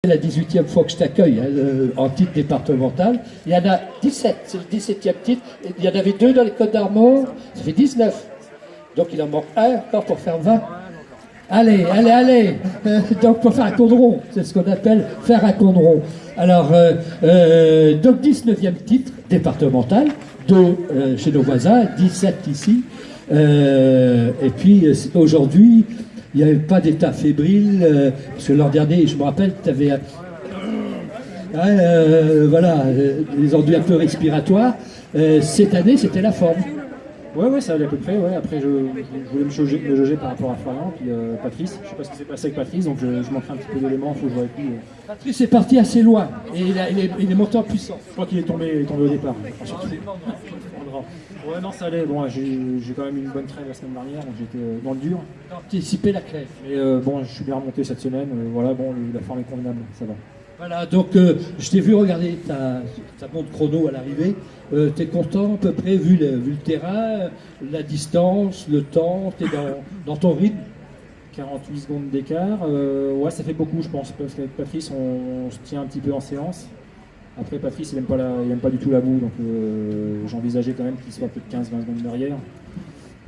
C'est la 18e fois que je t'accueille en titre départemental. Il y en a 17, c'est le 17e titre. Il y en avait 2 dans les Côtes d'Armor, ça fait 19. Donc il en manque un encore pour faire 20. Allez. Donc pour faire un condron, c'est ce qu'on appelle faire un condron. Alors, donc 19e titre départemental, 2 chez nos voisins, 17 ici. Et puis aujourd'hui, il n'y avait pas d'état fébrile, parce que l'an dernier, je me rappelle, tu avais des ennuis un peu respiratoires. Cette année, c'était la forme. Ouais, ça allait à peu près. Ouais. Après, je voulais me jauger par rapport à Florian, puis Patrice. Je sais pas ce qui s'est passé avec Patrice, donc je manquerai un petit peu d'éléments, il faut que je jouer avec lui. Patrice est parti assez loin, et il est monté en puissance. Je crois qu'il est tombé au départ. Ouais, non, ça allait. Bon, j'ai quand même eu une bonne trêve la semaine dernière, donc j'étais dans le dur. Anticipé la crève. Mais bon, je suis bien remonté cette semaine. Voilà, bon, la forme est convenable, ça va. Voilà, donc je t'ai vu regarder ta montre chrono à l'arrivée. T'es content à peu près, vu le terrain, la distance, le temps, t'es dans ton rythme? 48 secondes d'écart, ouais, ça fait beaucoup, je pense, parce qu'avec Patrice, on se tient un petit peu en séance. Après, Patrice, il aime pas du tout la boue, donc j'envisageais quand même qu'il soit peut-être 15-20 secondes derrière.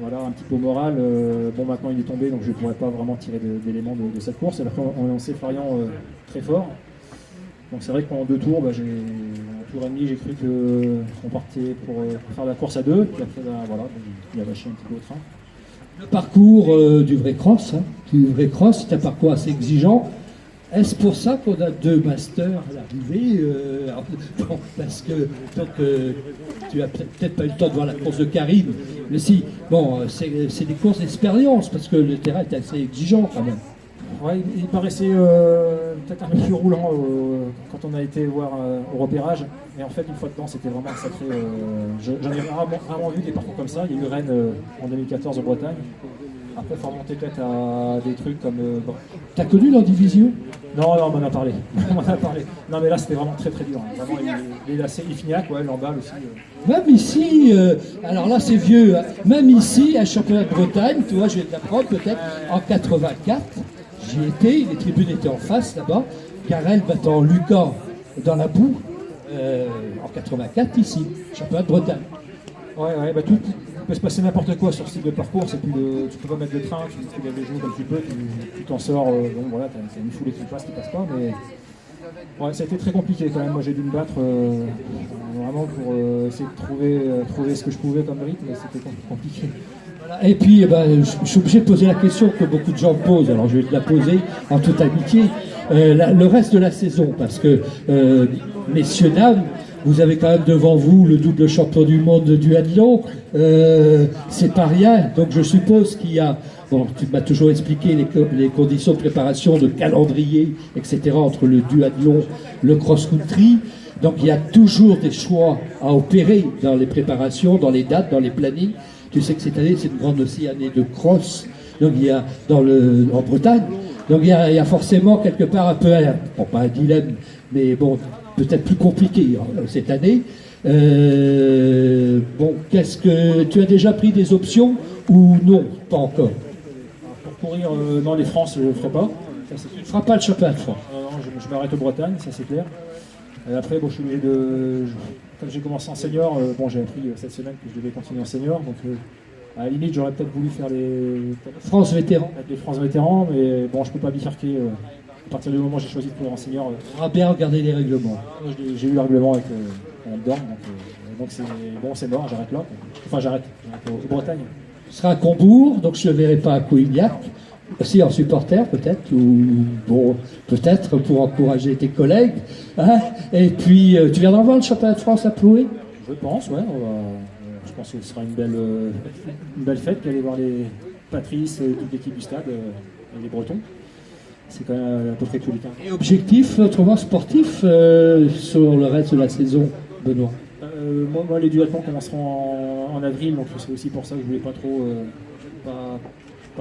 Voilà, un petit peu au moral. Bon, maintenant il est tombé, donc je ne pourrais pas vraiment tirer d'éléments de cette course. Alors qu'on a lancé Florian très fort. Donc c'est vrai que pendant 2 tours, en tour et demi, j'ai cru qu'on partait pour faire la course à 2. Puis après, voilà, il a lâché un petit peu au train. Le parcours du vrai cross, c'est un parcours assez exigeant. Est-ce pour ça qu'on a 2 masters à l'arrivée parce que tu n'as peut-être pas eu le temps de voir la course de Karim, mais si, bon, c'est des courses d'expérience, parce que le terrain est assez exigeant quand même. Ouais, il paraissait peut-être un peu plus roulant quand on a été voir au repérage, mais en fait, une fois dedans, c'était vraiment un sacré... J'en ai rarement vu des parcours comme ça. Il y a eu Rennes en 2014 en Bretagne. Après, il faut remonter peut-être à des trucs comme... T'as connu l'Andivision? Non, on m'en a parlé. Non, mais là, c'était vraiment très très dur. Vraiment, il est lacé, il Fignac, ouais, l'emballe aussi. Même ici, alors là c'est vieux, hein, même ici, à championnat de Bretagne, tu vois, je vais te l'apprendre peut-être, en 84, j'y étais, les tribunes étaient en face là-bas, Garel battant Lucas dans la boue, en 84 ici, championnat de Bretagne. Ouais, tout peut se passer n'importe quoi sur ce type de parcours, tu peux pas mettre de train, tu lèves les genoux comme tu peux, tu t'en sors, donc voilà, t'as une foulée qui passe pas, mais ouais, ça a été très compliqué quand même. Moi j'ai dû me battre vraiment pour essayer de trouver ce que je pouvais comme rythme, mais c'était compliqué. Voilà. Et puis je suis obligé de poser la question que beaucoup de gens posent, alors je vais te la poser en toute amitié, le reste de la saison, parce que messieurs, dames, vous avez quand même devant vous le double champion du monde de duathlon, c'est pas rien, donc je suppose qu'il y a, bon, tu m'as toujours expliqué les conditions de préparation, de calendrier, etc. entre le duathlon, le cross-country, donc il y a toujours des choix à opérer dans les préparations, dans les dates, dans les plannings. Tu sais que cette année c'est une grande aussi année de cross, donc il y a en Bretagne, donc il y a forcément quelque part un peu, bon, pas un dilemme, mais bon, peut-être plus compliqué cette année. Bon, qu'est-ce que tu as déjà pris des options ou non, pas encore? Pour courir dans les France, je ne le ferai pas. Tu ne feras pas le championnat de France? Non, je m'arrête au Bretagne, ça c'est clair. Après, bon, je suis obligé comme j'ai commencé en senior, j'ai appris cette semaine que je devais continuer en senior, donc à la limite, j'aurais peut-être voulu faire les France vétérans. Les France vétérans, mais bon, je peux pas bifurquer. À partir du moment où j'ai choisi de courir en senior, on va bien regarder les règlements. J'ai eu le règlement avec Dorn, donc c'est mort, j'arrête là. Enfin, j'arrête au Bretagne. Ce sera à Combourg, donc je ne le verrai pas à Couillac. Aussi en supporter peut-être, ou bon, peut-être pour encourager tes collègues. Hein. Et puis, tu viendras voir le championnat de France à Ploué? Je pense, ouais. Je pense que ce sera une belle fête d'aller voir les Patrice et toute l'équipe du stade, et les Bretons. C'est quand même à peu près tous les cas. Et objectif, autrement sportif, sur le reste de la saison, Benoît? Moi, les duathlons commenceront en avril, donc c'est aussi pour ça que je voulais pas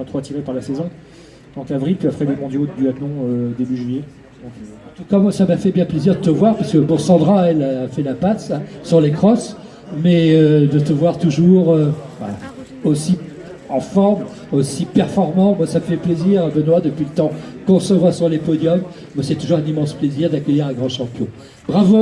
trop attiré par la saison. Donc avril, puis après les mondiaux de duathlon début juillet. Donc, en tout cas, moi, ça m'a fait bien plaisir de te voir, parce que bon, Sandra, elle a fait la patte sur les crosses, mais de te voir toujours aussi en forme, aussi performant. Moi, ça me fait plaisir, Benoît, depuis le temps qu'on se voit sur les podiums. Moi, c'est toujours un immense plaisir d'accueillir un grand champion. Bravo!